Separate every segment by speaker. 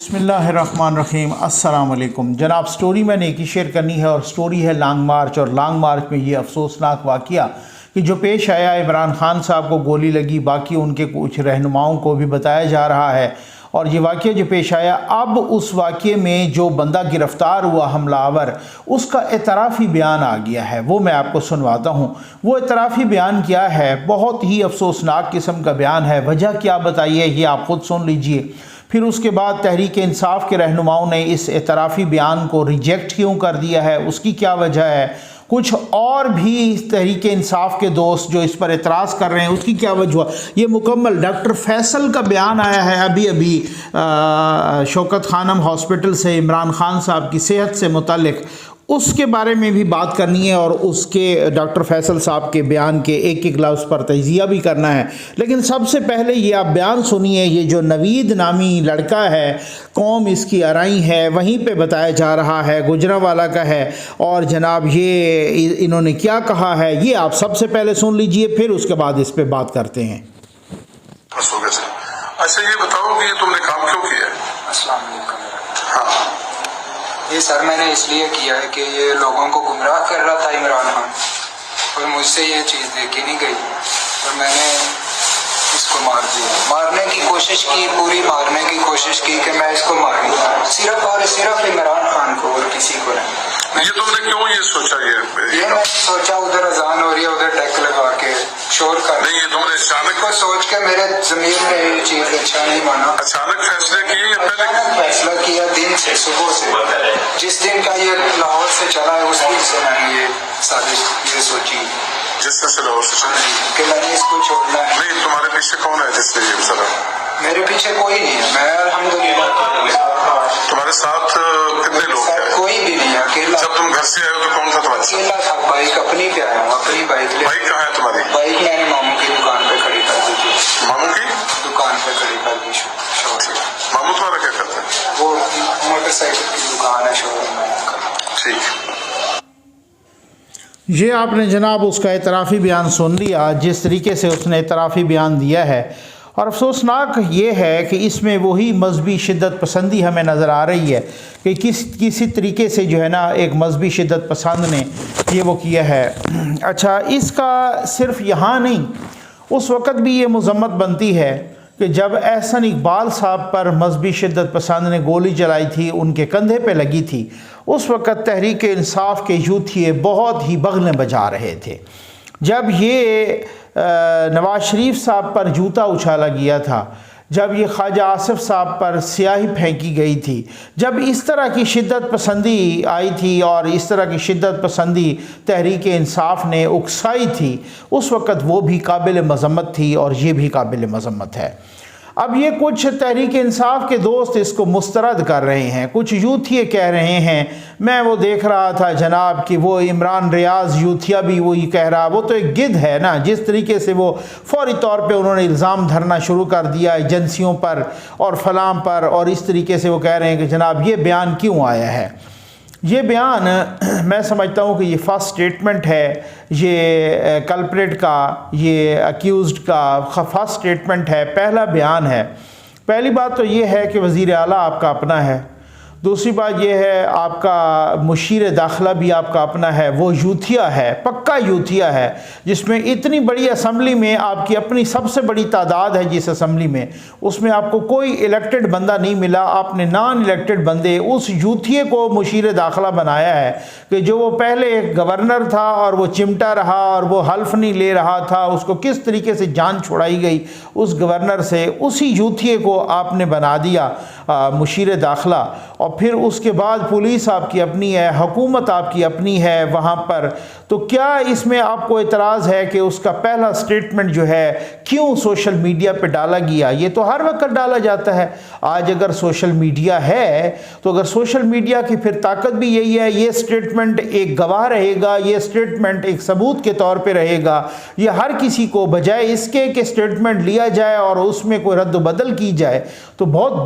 Speaker 1: بسم اللہ الرحمن الرحیم۔ السلام علیکم جناب، سٹوری میں نے ایک ہی شیئر کرنی ہے اور سٹوری ہے لانگ مارچ۔ اور لانگ مارچ میں یہ افسوسناک واقعہ کہ جو پیش آیا، عمران خان صاحب کو گولی لگی، باقی ان کے کچھ رہنماؤں کو بھی بتایا جا رہا ہے۔ اور یہ واقعہ جو پیش آیا، اب اس واقعے میں جو بندہ گرفتار ہوا حملہ آور، اس کا اعترافی بیان آ گیا ہے، وہ میں آپ کو سنواتا ہوں۔ وہ اعترافی بیان کیا ہے؟ بہت ہی افسوسناک قسم کا بیان ہے۔ وجہ کیا بتائیے، یہ آپ خود سن لیجئے۔ پھر اس کے بعد تحریک انصاف کے رہنماؤں نے اس اعترافی بیان کو ریجیکٹ کیوں کر دیا ہے، اس کی کیا وجہ ہے۔ کچھ اور بھی تحریک انصاف کے دوست جو اس پر اعتراض کر رہے ہیں، اس کی کیا وجہ۔ یہ مکمل ڈاکٹر فیصل کا بیان آیا ہے ابھی شوکت خانم ہاسپٹل سے عمران خان صاحب کی صحت سے متعلق، اس کے بارے میں بھی بات کرنی ہے اور اس کے ڈاکٹر فیصل صاحب کے بیان کے ایک ایک لفظ پر تجزیہ بھی کرنا ہے۔ لیکن سب سے پہلے یہ آپ بیان سنیے، یہ جو نوید نامی لڑکا ہے، قوم اس کی ارائی ہے، وہیں پہ بتایا جا رہا ہے، گجرانوالہ کا ہے۔ اور جناب یہ انہوں نے کیا کہا ہے، یہ آپ سب سے پہلے سن لیجئے، پھر اس کے بعد اس پہ بات کرتے ہیں۔
Speaker 2: اچھا یہ بتاؤ کہ یہ تم نے کام کیوں کیا ہے؟
Speaker 3: السلام علیکم۔
Speaker 2: ہاں
Speaker 3: یہ سر میں نے اس لیے کیا ہے کہ یہ لوگوں کو گمراہ کر رہا تھا عمران خان، اور مجھ سے یہ چیز دیکھی نہیں گئی اور میں نے اس کو مار دیا۔ مارنے کی کوشش کی، پوری مارنے کی کوشش کی کہ میں اس کو ماروں، صرف اور صرف عمران خان کو اور کسی کو نہیں۔
Speaker 2: یہ تم نے کیوں یہ سوچا؟
Speaker 3: یہ میں نے سوچا ادھر اذان ہو رہی ہے، ادھر ٹیک لگا کے شور کر
Speaker 2: نہیں، یہ تم نے اچانک
Speaker 3: کو سوچ کے میرے ضمیر نے یہ چیز اچھا نہیں مانا۔
Speaker 2: اچانک فیصلے کیے یا پہلے؟
Speaker 3: اچانک فیصلہ کیا دن سے، صبح سے، جس دن کا یہ لاہور سے چلا ہے اس دن سے میں نے یہ سازش یہ سوچی
Speaker 2: جس سے لاہور سے چلا
Speaker 3: کہ میں نے اس کو چھوڑنا ہے۔
Speaker 2: نہیں، تمہارے پیچھے کون ہے جس سے یہ چلا؟
Speaker 3: میرے پیچھے کوئی نہیں ہے، میں الحمدللہ۔
Speaker 2: تمہارے ساتھ کتنے لوگ تھے؟
Speaker 3: کوئی بھی نہیں ہے، اکیلا۔
Speaker 2: جب تم گھر سے آئے ہو تو کون تھا تمہارے ساتھ؟
Speaker 3: اکیلا تھا، بائک اپنی پہ آیا ہوں، اپنی بائک لے۔
Speaker 2: بائک کہاں ہے تمہاری؟
Speaker 3: بائک میں نے ماموں کی دکان پہ کھڑی کر دی تھی،
Speaker 2: ماموں کی
Speaker 3: دکان پہ کھڑی کر دی شور سے۔
Speaker 2: ماموں تمہارا کیا کرتا ہے؟
Speaker 3: وہ موٹر سائیکل کی دکان ہے شور میں۔
Speaker 2: ٹھیک۔
Speaker 1: یہ آپ نے جناب اس کا اعترافی بیان سن لیا، جس طریقے سے اس نے اعترافی بیان دیا ہے۔ اور افسوسناک یہ ہے کہ اس میں وہی مذہبی شدت پسندی ہمیں نظر آ رہی ہے کہ کسی طریقے سے جو ہے نا ایک مذہبی شدت پسند نے یہ وہ کیا ہے۔ اچھا، اس کا صرف یہاں نہیں، اس وقت بھی یہ مذمت بنتی ہے کہ جب احسن اقبال صاحب پر مذہبی شدت پسند نے گولی چلائی تھی، ان کے کندھے پہ لگی تھی، اس وقت تحریک انصاف کے یوتھیے بہت ہی بغلیں بجا رہے تھے۔ جب یہ نواز شریف صاحب پر جوتا اچھالا گیا تھا، جب یہ خواجہ آصف صاحب پر سیاہی پھینکی گئی تھی، جب اس طرح کی شدت پسندی آئی تھی اور اس طرح کی شدت پسندی تحریک انصاف نے اکسائی تھی، اس وقت وہ بھی قابل مذمت تھی اور یہ بھی قابل مذمت ہے۔ اب یہ کچھ تحریک انصاف کے دوست اس کو مسترد کر رہے ہیں، کچھ یوتھیے کہہ رہے ہیں۔ میں وہ دیکھ رہا تھا جناب کہ وہ عمران ریاض یوتھیا بھی وہی کہہ رہا، وہ تو ایک گدھ ہے نا، جس طریقے سے وہ فوری طور پہ انہوں نے الزام دھرنا شروع کر دیا ایجنسیوں پر اور فلان پر، اور اس طریقے سے وہ کہہ رہے ہیں کہ جناب یہ بیان کیوں آیا ہے۔ یہ بیان میں سمجھتا ہوں کہ یہ فرسٹ سٹیٹمنٹ ہے، یہ کلپریٹ کا، یہ اکیوزڈ کا فرسٹ سٹیٹمنٹ ہے، پہلا بیان ہے۔ پہلی بات تو یہ ہے کہ وزیر اعلیٰ آپ کا اپنا ہے، دوسری بات یہ ہے آپ کا مشیر داخلہ بھی آپ کا اپنا ہے، وہ یوتھیا ہے، پکا یوتھیا ہے، جس میں اتنی بڑی اسمبلی میں آپ کی اپنی سب سے بڑی تعداد ہے، جس اسمبلی میں اس میں آپ کو کوئی الیکٹڈ بندہ نہیں ملا، آپ نے نان الیکٹڈ بندے اس یوتھیے کو مشیر داخلہ بنایا ہے کہ جو وہ پہلے گورنر تھا اور وہ چمٹا رہا اور وہ حلف نہیں لے رہا تھا، اس کو کس طریقے سے جان چھڑائی گئی اس گورنر سے، اسی یوتھیے کو آپ نے بنا دیا مشیر داخلہ۔ اور پھر اس کے بعد پولیس آپ کی اپنی ہے، حکومت آپ کی اپنی ہے وہاں پر، تو کیا اس میں آپ کو اعتراض ہے کہ اس کا پہلا سٹیٹمنٹ جو ہے کیوں سوشل میڈیا پہ ڈالا گیا؟ یہ تو ہر وقت ڈالا جاتا ہے۔ آج اگر سوشل میڈیا ہے تو اگر سوشل میڈیا کی پھر طاقت بھی یہی ہے، یہ سٹیٹمنٹ ایک گواہ رہے گا، یہ سٹیٹمنٹ ایک ثبوت کے طور پہ رہے گا، یہ ہر کسی کو بجائے اس کے کہ سٹیٹمنٹ لیا جائے اور اس میں کوئی رد و بدل کی جائے، تو بہت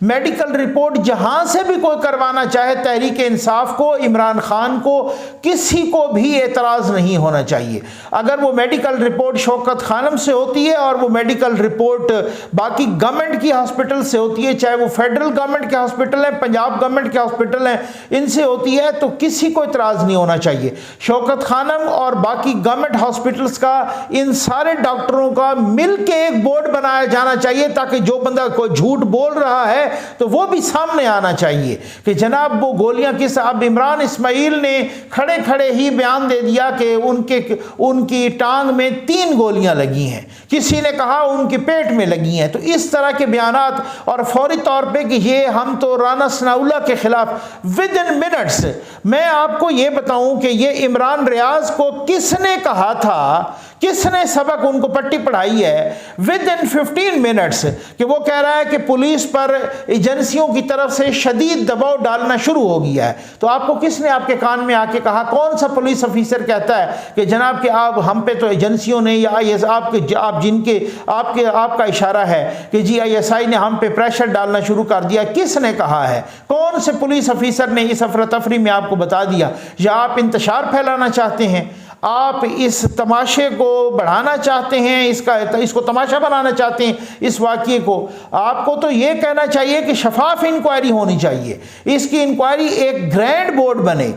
Speaker 1: میڈیکل رپورٹ جہاں سے بھی کوئی کروانا چاہے تحریک انصاف کو، عمران خان کو، کسی کو بھی اعتراض نہیں ہونا چاہیے۔ اگر وہ میڈیکل رپورٹ شوکت خانم سے ہوتی ہے اور وہ میڈیکل رپورٹ باقی گورنمنٹ کی ہاسپٹل سے ہوتی ہے، چاہے وہ فیڈرل گورنمنٹ کے ہاسپٹل ہیں، پنجاب گورنمنٹ کے ہاسپٹل ہیں، ان سے ہوتی ہے، تو کسی کو اعتراض نہیں ہونا چاہیے۔ شوکت خانم اور باقی گورنمنٹ ہاسپٹلز کا، ان سارے ڈاکٹروں کا مل کے ایک بورڈ بنایا جانا چاہیے، تاکہ جو بندہ کوئی جھوٹ بول رہا ہے تو وہ بھی سامنے آنا چاہیے کہ جناب وہ گولیاں کس۔ اب عمران اسماعیل نے کھڑے کھڑے ہی بیان دے دیا کہ ان کی ٹانگ میں 3 گولیاں لگی ہیں، کسی نے کہا ان کے پیٹ میں لگی ہیں۔ تو اس طرح کے بیانات، اور فوری طور پہ کہ یہ ہم تو رانا ثناءاللہ کے خلاف within minutes۔ میں آپ کو یہ بتاؤں کہ یہ عمران ریاض کو کس نے کہا تھا، کس نے سبق ان کو پٹی پڑھائی ہے within 15 منٹس، کہ وہ کہہ رہا ہے کہ پولیس پر ایجنسیوں کی طرف سے شدید دباؤ ڈالنا شروع ہو گیا ہے۔ تو آپ کو کس نے آپ کے کان میں آ کے کہا، کون سا پولیس افیسر کہتا ہے کہ جناب کہ آپ ہم پہ تو ایجنسیوں نے یا آئی ایس آپ کا اشارہ ہے کہ جی ISI نے ہم پہ پریشر ڈالنا شروع کر دیا؟ کس نے کہا ہے؟ کون سے پولیس افیسر نے اس افراتفری میں آپ کو بتا دیا؟ یا آپ انتشار پھیلانا چاہتے ہیں؟ آپ اس تماشے کو بڑھانا چاہتے ہیں، اس کو تماشا بنانا چاہتے ہیں اس واقعے کو؟ آپ کو تو یہ کہنا چاہیے کہ شفاف انکوائری ہونی چاہیے، اس کی انکوائری ایک گرینڈ بورڈ بنے،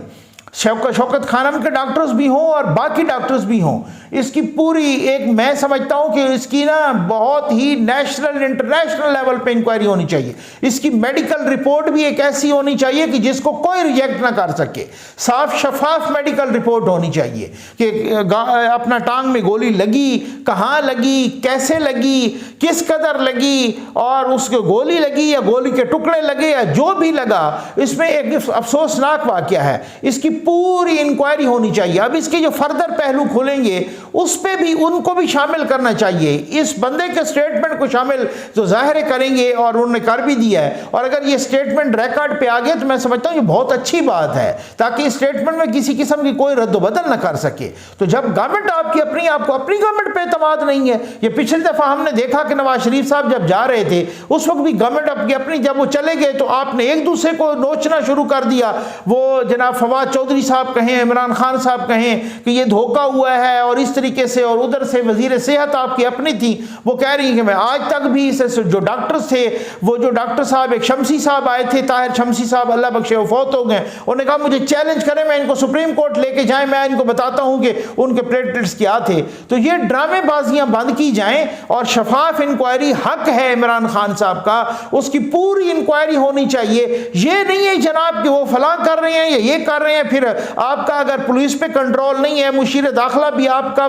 Speaker 1: شوکت خانم کے ڈاکٹرز بھی ہوں اور باقی ڈاکٹرز بھی ہوں، اس کی پوری ایک، میں سمجھتا ہوں کہ اس کی بہت ہی نیشنل انٹرنیشنل لیول پہ انکوائری ہونی چاہیے۔ اس کی میڈیکل رپورٹ بھی ایک ایسی ہونی چاہیے کہ جس کو کوئی ریجیکٹ نہ کر سکے، صاف شفاف میڈیکل رپورٹ ہونی چاہیے کہ اپنا ٹانگ میں گولی لگی، کہاں لگی، کیسے لگی، کس قدر لگی، اور اس کو گولی لگی یا گولی کے ٹکڑے لگے یا جو بھی لگا، اس میں ایک افسوسناک واقعہ ہے، اس کی پوری انکوائری ہونی چاہیے۔ اب اس کے جو فردر پہلو کھولیں گے اس پہ بھی ان کو بھی شامل کرنا چاہیے، اس بندے کے سٹیٹمنٹ کو شامل تو ظاہر کریں گے، اور انہوں نے کر بھی دیا ہے، اور اگر یہ سٹیٹمنٹ ریکارڈ پہ آ گیا تو میں سمجھتا ہوں یہ بہت اچھی بات ہے، تاکہ اس سٹیٹمنٹ میں کسی قسم کی کوئی رد و بدل نہ کر سکے۔ تو جب گورنمنٹ آپ کو اپنی گورنمنٹ پہ اعتماد نہیں ہے، یہ پچھلی دفعہ ہم نے دیکھا کہ نواز شریف صاحب جب جا رہے تھے اس وقت بھی گورنمنٹ اپنی جب وہ چلے گئے تو آپ نے ایک دوسرے کو نوچنا شروع کر دیا، وہ جناب فواد چودھری صاحب کہیں، عمران خان صاحب کہیں کہ یہ دھوکہ ہوا ہے اور اس طریقے سے، اور ادھر سے وزیر صحت آپ کی اپنی تھی، وہ کہہ رہی ہیں کہ میں آج تک بھی جو ڈاکٹرز تھے، وہ جو ڈاکٹر صاحب ایک شمسی صاحب آئے تھے، طاہر شمسی صاحب اللہ بخشے وہ فوت ہو گئے، انہوں نے کہا مجھے چیلنج کریں، میں ان کو سپریم کورٹ لے کے جائیں، میں ان کو بتاتا ہوں کہ ان کے پلیٹلیٹس کیا تھے۔ تو یہ ڈرامے بازیاں بند کی جائیں، اور شفاف انکوائری حق ہے عمران خان صاحب کا، اس کی پوری انکوائری ہونی چاہیے۔ یہ نہیں ہے جناب کہ وہ فلاں کر رہے ہیں یا یہ کر رہے ہیں، پھر آپ کا اگر پولیس پہ کنٹرول نہیں ہے، مشیر داخلہ بھی آپ کا،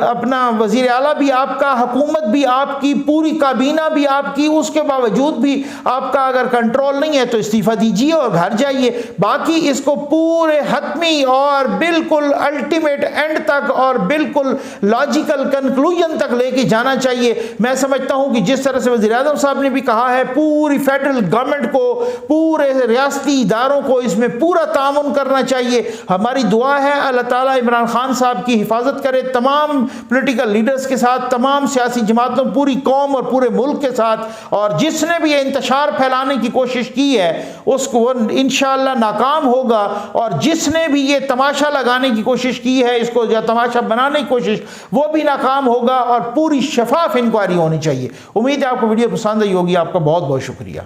Speaker 1: اپنا وزیر اعلیٰ بھی آپ کا، حکومت بھی آپ کی، پوری کابینہ بھی آپ کی، اس کے باوجود بھی آپ کا اگر کنٹرول نہیں ہے تو استعفیٰ دیجیے اور گھر جائیے۔ باقی اس کو پورے حتمی اور بالکل الٹیمیٹ اینڈ تک اور بالکل لاجیکل کنکلوژن تک لے کے جانا چاہیے۔ میں سمجھتا ہوں کہ جس طرح سے وزیر اعظم صاحب نے بھی کہا ہے، پوری فیڈرل گورنمنٹ کو، پورے ریاستی اداروں کو اس میں پورا تعاون کرنا چاہیے۔ ہماری دعا ہے اللہ تعالیٰ عمران خان صاحب کی حفاظت کرے، تمام پولیٹیکل لیڈرز کے ساتھ، تمام سیاسی جماعتوں، پوری قوم اور پورے ملک کے ساتھ، اور جس نے بھی یہ انتشار پھیلانے کی کوشش کی ہے اس کو انشاءاللہ ناکام ہوگا، اور جس نے بھی یہ تماشا لگانے کی کوشش کی ہے، اس کو یا تماشا بنانے کی کوشش، وہ بھی ناکام ہوگا، اور پوری شفاف انکوائری ہونی چاہیے۔ امید ہے آپ کو ویڈیو پسند آئی ہوگی۔ آپ کا بہت بہت شکریہ۔